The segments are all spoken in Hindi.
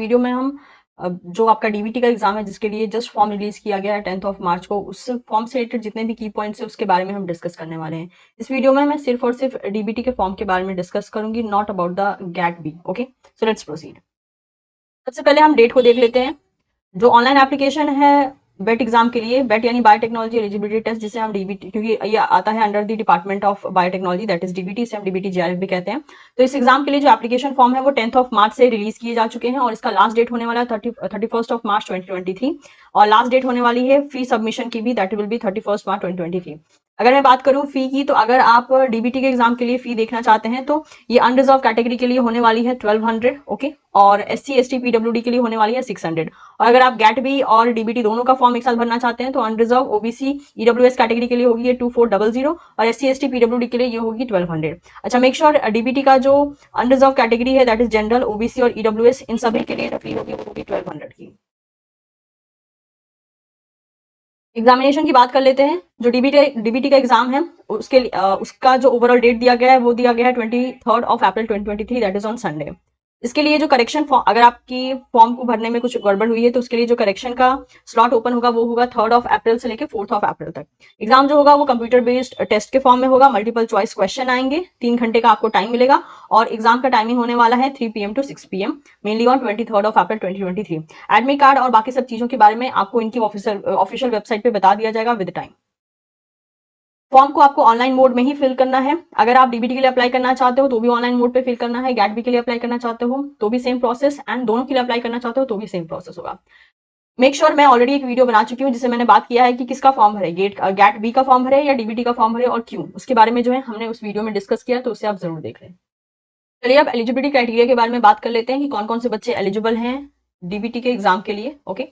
वीडियो में हम जो आपका डीबीटी का एग्जाम है जिसके लिए जस्ट फॉर्म रिलीज किया गया है 10th ऑफ मार्च को, उस फॉर्म से रिलेटेड जितने भी की पॉइंट्स है उसके बारे में हम डिस्कस करने वाले हैं। इस वीडियो में मैं सिर्फ और सिर्फ डीबीटी के फॉर्म के बारे में डिस्कस करूंगी, not about the GAT B. Okay, so let's proceed. सबसे पहले हम डेट को देख लेते हैं। जो ऑनलाइन एप्लीकेशन है बेट एग्जाम के लिए, बेट यानी बायोटेक्नोलॉजी एलिजिबिलिटी टेस्ट, जिसे हम डीबीटी, क्योंकि ये आता है under the department of biotechnology, that is DBT, इसे हम डीबीटी जीआरएफ भी कहते हैं। तो इस एग्जाम के लिए जो एप्लीकेशन फॉर्म है वो 10th ऑफ मार्च से रिलीज किए जा चुके हैं और इसका लास्ट डेट होने वाला है 31st ऑफ मार्च 2023 और लास्ट डेट होने वाली है फी सबमिशन की भी, दैट विल बी 31st मार्च 2023। अगर मैं बात करूं फी की, तो अगर आप डीबीटी के एग्जाम के लिए फी देखना चाहते हैं तो ये अनरिजर्व कैटेगरी के लिए होने वाली है 1200, ओके, और SC ST PWD के लिए होने वाली है 600। और अगर आप गैट बी और डीबीटी दोनों का फॉर्म एक साथ भरना चाहते हैं तो अनरिजर्व OBC EWS कैटेगरी के लिए होगी ये 2400 और SC ST PWD के लिए ये होगी 1200। अच्छा, मेक श्योर डीबीटी का जो अनरिजर्व कैटेगरी है दैट इज जनरल, OBC और EWS, इन सभी के लिए फी होगी वो होगी 1200 की। एग्जामिनेशन की बात कर लेते हैं। जो डीबीटी का एग्जाम है उसके उसका जो ओवरऑल डेट दिया गया है वो दिया गया है 23 of April 2023, that is on Sunday. इसके लिए जो करेक्शन फॉर्म, अगर आपकी फॉर्म को भरने में कुछ गड़बड़ हुई है तो उसके लिए जो करेक्शन का स्लॉट ओपन होगा वो होगा 3 ऑफ अप्रैल से लेकर 4 ऑफ अप्रैल तक। एग्जाम जो होगा वो कंप्यूटर बेस्ड टेस्ट के फॉर्म में होगा, मल्टीपल चॉइस क्वेश्चन आएंगे, 3 घंटे का आपको टाइम मिलेगा और एग्जाम का टाइमिंग होने वाला है 3 PM to 6 PM, mainly on 23 of April 2023। Admit card और बाकी सब चीजों के बारे में आपको इनकी ऑफिशियल वेबसाइट पे बता दिया जाएगा विद टाइम। फॉर्म को आपको ऑनलाइन मोड में ही फिल करना है। अगर आप डीबीटी के लिए अप्लाई करना चाहते हो तो भी ऑनलाइन मोड पे फिल करना है, गैट बी के लिए अप्लाई करना चाहते हो तो भी सेम प्रोसेस, एंड दोनों के लिए अप्लाई करना चाहते हो तो भी सेम प्रोसेस होगा। मेक श्योर मैं ऑलरेडी एक वीडियो बना चुकी हूँ जिससे मैंने बात किया है कि किसका फॉर्म भरे, गैट बी का फॉर्म भरे या डीबीटी का फॉर्म भरे और क्यों, उसके बारे में जो है हमने उस वीडियो में डिस्कस किया, तो उसे आप जरूर देख लें। चलिए अब एलिजिबिलिटी क्राइटेरिया के बारे में बात कर लेते हैं कि कौन कौन से बच्चे एलिजिबल हैं डीबीटी के एग्जाम के लिए। ओके,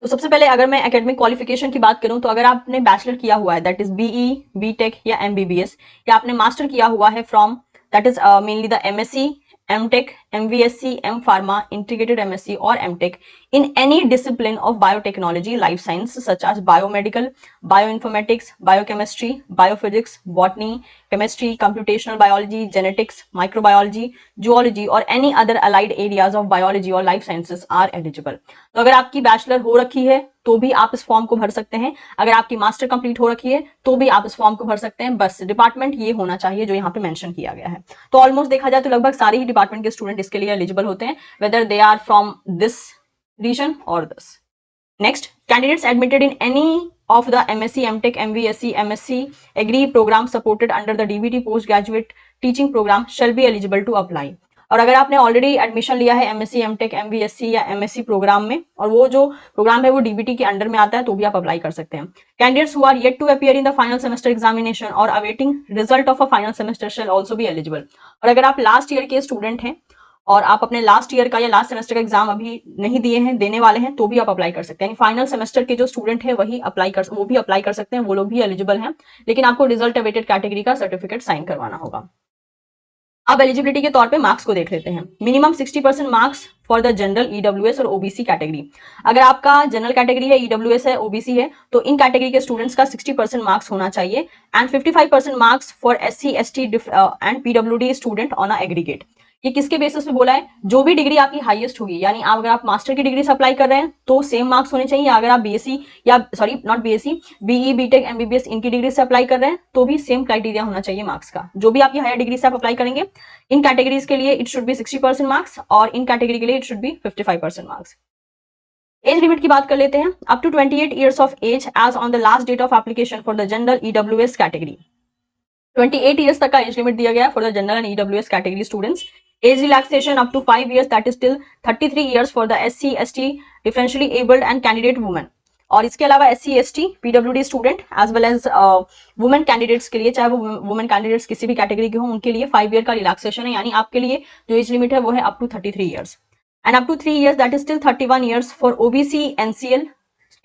तो सबसे पहले अगर मैं एकेडमिक क्वालिफिकेशन की बात करूं तो अगर आपने बैचलर किया हुआ है दैट इज BE, BTech या MBBS, या आपने मास्टर किया हुआ है from that is mainly the MSc, MTech, MVSc, M Pharma, integrated MSc or MTech in any discipline of biotechnology, life science such as biomedical, bioinformatics, biochemistry, biophysics, botany, chemistry, computational biology, genetics, microbiology, zoology or any other allied areas of biology or life sciences are eligible। तो अगर आपकी बैचलर हो रखी है तो भी आप इस फॉर्म को भर सकते हैं, अगर आपकी मास्टर कंप्लीट हो रखी है तो भी आप इस फॉर्म को भर सकते हैं, बस डिपार्टमेंट ये होना चाहिए जो यहाँ पे मेंशन किया गया है। तो ऑलमोस्ट देखा जाए तो लगभग सारे ही डिपार्टमेंट के स्टूडेंट इसके लिए एलिजिबल होते हैं, whether they are from this region और this. Next, candidates admitted in any of the MSc, MTech, MVSc, MSc Agri program supported under the DBT postgraduate teaching program shall be eligible to apply। और अगर आपने ऑलरेडी एडमिशन लिया है MSc, MTech, MVSc या MSc प्रोग्राम में और वो जो प्रोग्राम है वो डीबीटी के अंडर में आता है तो भी आप अप्लाई कर सकते हैं। Candidates who are yet to appear in the final semester examination और awaiting result of a final semester shall also be eligible. और अगर आप लास्ट ईयर के स्टूडेंट हैं और आप अपने लास्ट ईयर का या लास्ट सेमेस्टर का एग्जाम अभी नहीं दिए हैं, देने वाले हैं, तो भी आप अप्लाई कर सकते हैं। फाइनल सेमेस्टर के जो स्टूडेंट है वो भी अप्लाई कर सकते हैं, वो लोग भी एलिजिबल हैं, लेकिन आपको रिजल्ट अवेटेड कैटेगरी का सर्टिफिकेट साइन करवाना होगा। अब एलिजिबिलिटी के तौर पे मार्क्स को देख लेते हैं। Minimum 60% marks for the general, EWS और OBC कैटेगरी। अगर आपका जनरल कैटेगरी है, EWS है, OBC है, तो इन कैटेगरी के स्टूडेंट्स का 60% मार्क्स होना चाहिए and 55% marks for SC ST and PWD student on a aggregate. ये किसके बेसिस पे बोला है, जो भी डिग्री आपकी हाईएस्ट होगी, यानी अगर आप मास्टर की डिग्री से अप्लाई कर रहे हैं तो सेम मार्क्स होने चाहिए, अगर आप BSc या sorry not BSc, BE, BTech, MBBS इनकी डिग्री से अप्लाई कर रहे हैं तो भी सेम क्राइटेरिया होना चाहिए मार्क्स का। जो भी आपकी हायर डिग्री से आप अप्लाई करेंगे इन कैटेगरीज के लिए इट शुड बी 60% मार्क्स और इन कैटेगरी के लिए it should be 55% marks. Age limit की बात कर लेते हैं। Up to 28 years of age age on the last date of application for the general EWS category. 28 years तक का एज लिमिट दिया गया for the general and EWS category students. Age relaxation up to 5 years that is till 33 years for the SC ST differentially abled and candidate women. और इसके अलावा SC ST PWD student as well as women candidates के लिए, चाहे वो वुमेन कैंडिडेट्स किसी भी कैटेगरी के हों, उनके लिए 5 year का रिलैक्सेशन है, यानी आपके लिए जो एज लिमिट है वो है up to 33 years and up to 3 years that is till 31 years for OBC NCL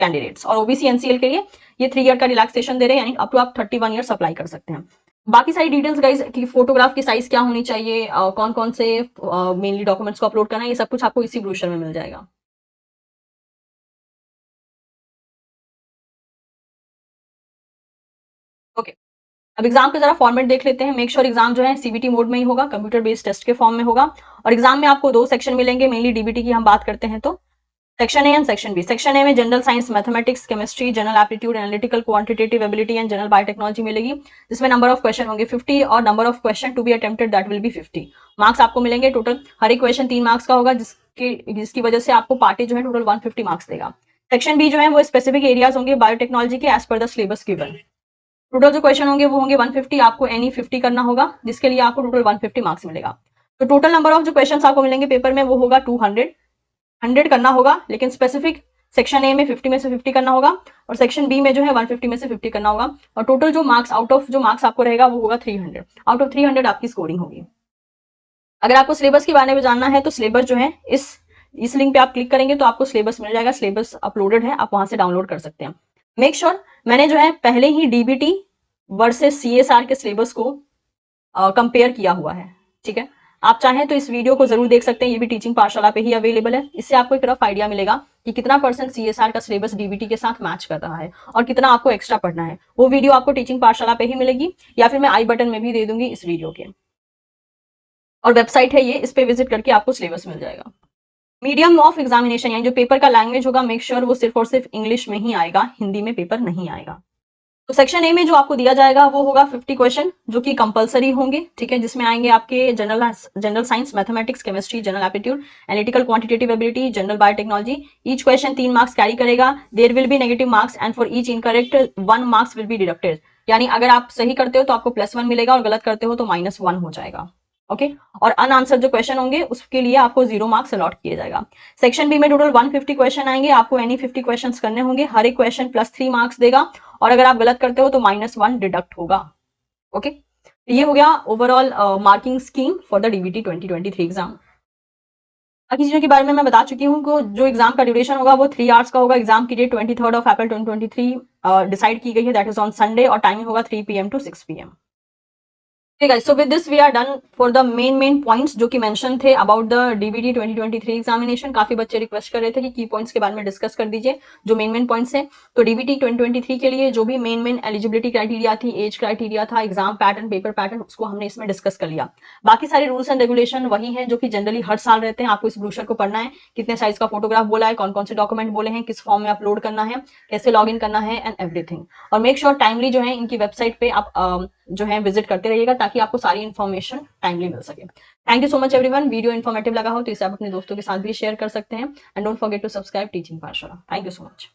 candidates. और OBC NCL के लिए ये 3 year का रिलैक्सेशन दे रहे हैं, यानी अप टू आप 31 years अप्लाई कर सकते हैं। बाकी सारी डिटेल्स गाइस कि फोटोग्राफ की साइज क्या होनी चाहिए, कौन कौन से मेनली डॉक्यूमेंट्स को अपलोड करना है, ये सब कुछ आपको इसी ब्रोशर में मिल जाएगा। ओके, अब एग्जाम का जरा फॉर्मेट देख लेते हैं। मेक श्योर एग्जाम जो है सीबीटी मोड में ही होगा, कंप्यूटर बेस्ड टेस्ट के फॉर्म में होगा। और एग्जाम में आपको 2 सेक्शन मिलेंगे, मेनली डीबीटी की हम बात करते हैं तो section A and section B. Section A में general science, mathematics, chemistry, general aptitude, analytical, quantitative ability and general biotechnology मिलेगी, जिसमें नंबर ऑफ क्वेश्चन होंगे 50 और number of question to be attempted that will be 50। Marks आपको मिलेंगे टोटल, हर एक क्वेश्चन 3 मार्क्स का होगा, जिसकी वजह से आपको पार्टी जो है टोटल 150 मार्क्स देगा। सेक्शन बी जो है वो स्पेसिफिक एरियाज होंगे बायोटेक्नोलॉजी के as per the syllabus given. Total जो क्वेश्चन होंगे वो होंगे 150, आपको एनी 50 करना होगा, जिसके लिए आपको टोटल 150 मार्क्स मिलेगा। तो टोटल नंबर ऑफ जो क्वेश्चन आपको मिलेंगे पेपर में वो होगा 200, 100 करना होगा, लेकिन स्पेसिफिक सेक्शन ए में 50 में से 50 करना होगा और सेक्शन बी में जो है 150 में से 50 करना होगा। और टोटल जो मार्क्स आउट ऑफ जो मार्क्स आपको रहेगा वो होगा 300, आउट ऑफ 300 आपकी स्कोरिंग होगी। अगर आपको सिलेबस के बारे में जानना है तो सिलेबस जो है इस लिंक पे आप क्लिक करेंगे तो आपको सिलेबस मिल जाएगा, सिलेबस अपलोडेड है, आप वहां से डाउनलोड कर सकते हैं। मेक श्योर मैंने जो है पहले ही डीबीटी वर्सेस सीएसआर के सिलेबस को कंपेयर किया हुआ है, ठीक है। आप चाहें तो इस वीडियो को जरूर देख सकते हैं, ये भी टीचिंग पाठशाला पे ही अवेलेबल है। इससे आपको एक रफ आइडिया मिलेगा कि कितना परसेंट सीएसआर का सिलेबस डीबीटी के साथ मैच कर रहा है और कितना आपको एक्स्ट्रा पढ़ना है। वो वीडियो आपको टीचिंग पाठशाला पे ही मिलेगी या फिर मैं आई बटन में भी दे दूंगी इस वीडियो के। और वेबसाइट है ये, इस पे विजिट करके आपको सिलेबस मिल जाएगा। मीडियम ऑफ एग्जामिनेशन यानी जो पेपर का लैंग्वेज होगा, मेक श्योर वो सिर्फ और सिर्फ इंग्लिश में ही आएगा, हिंदी में पेपर नहीं आएगा। तो सेक्शन ए में जो आपको दिया जाएगा वो होगा 50 क्वेश्चन जो कि कंपलसरी होंगे, ठीक है, जिसमें आएंगे आपके general science, mathematics, chemistry, general aptitude, analytical, quantitative ability, general biotechnology. Each question 3 marks carry करेगा। There will be negative marks and for each incorrect 1 marks will be deducted. यानी अगर आप सही करते हो तो आपको +1 मिलेगा और गलत करते हो तो -1 हो जाएगा, ओके। और अनआंसर जो क्वेश्चन होंगे उसके लिए आपको 0 मार्क्स अलॉट किए जाएगा। सेक्शन बी में टोटल 150 क्वेश्चन आएंगे, आपको एनी 50 क्वेश्चन करने होंगे, हर एक क्वेश्चन +3 मार्क्स देगा और अगर आप गलत करते हो तो -1 डिडक्ट होगा, ओके। ये हो गया overall marking scheme for the DBT 2023 exam. बाकी चीजों के बारे में मैं बता चुकी हूँ कि जो एग्जाम का ड्यूरेशन होगा वो 3 आवर्स का होगा। एग्जाम की डेट 23 अप्रैल 2023 डिसाइड की गई है, दैट इज ऑन संडे, और टाइमिंग होगा 3 PM to 6 PM। Guys, so with this we are done for the main points जो कि मेंशन थे अबाउट द डीबीटी 2023 एग्जामिनेशन। काफी बच्चे रिक्वेस्ट कर रहे थे कि की पॉइंट्स के बारे में डिस्कस कर दीजिए, जो मेन पॉइंट्स हैं। तो डीबीटी 2023 के लिए जो भी मेन एलिजिबिलिटी क्राइटेरिया थी, एज क्राइटेरिया था, एग्जाम पैटर्न, पेपर पैटर्न, उसको हमने इसमें डिस्कस कर लिया। बाकी सारे रूल्स एंड रेगुलेशन वही है जो कि जनरली हर साल रहते हैं। आपको इस ब्रोशर को पढ़ना है, कितने साइज का फोटोग्राफ बोला है, कौन कौन से डॉक्यूमेंट बोले हैं, किस फॉर्म में अपलोड करना है, कैसे लॉग इन करना है एंड एवरीथिंग। और मेक श्योर टाइमली जो है इनकी वेबसाइट पे आप जो है विजिट करते रहिएगा ताकि आपको सारी इन्फॉर्मेशन टाइमली मिल सके। Thank you so much everyone. Video informative लगा हो तो इसे आप अपने दोस्तों के साथ भी शेयर कर सकते हैं and don't forget to subscribe teaching Pathshala. Thank you so much.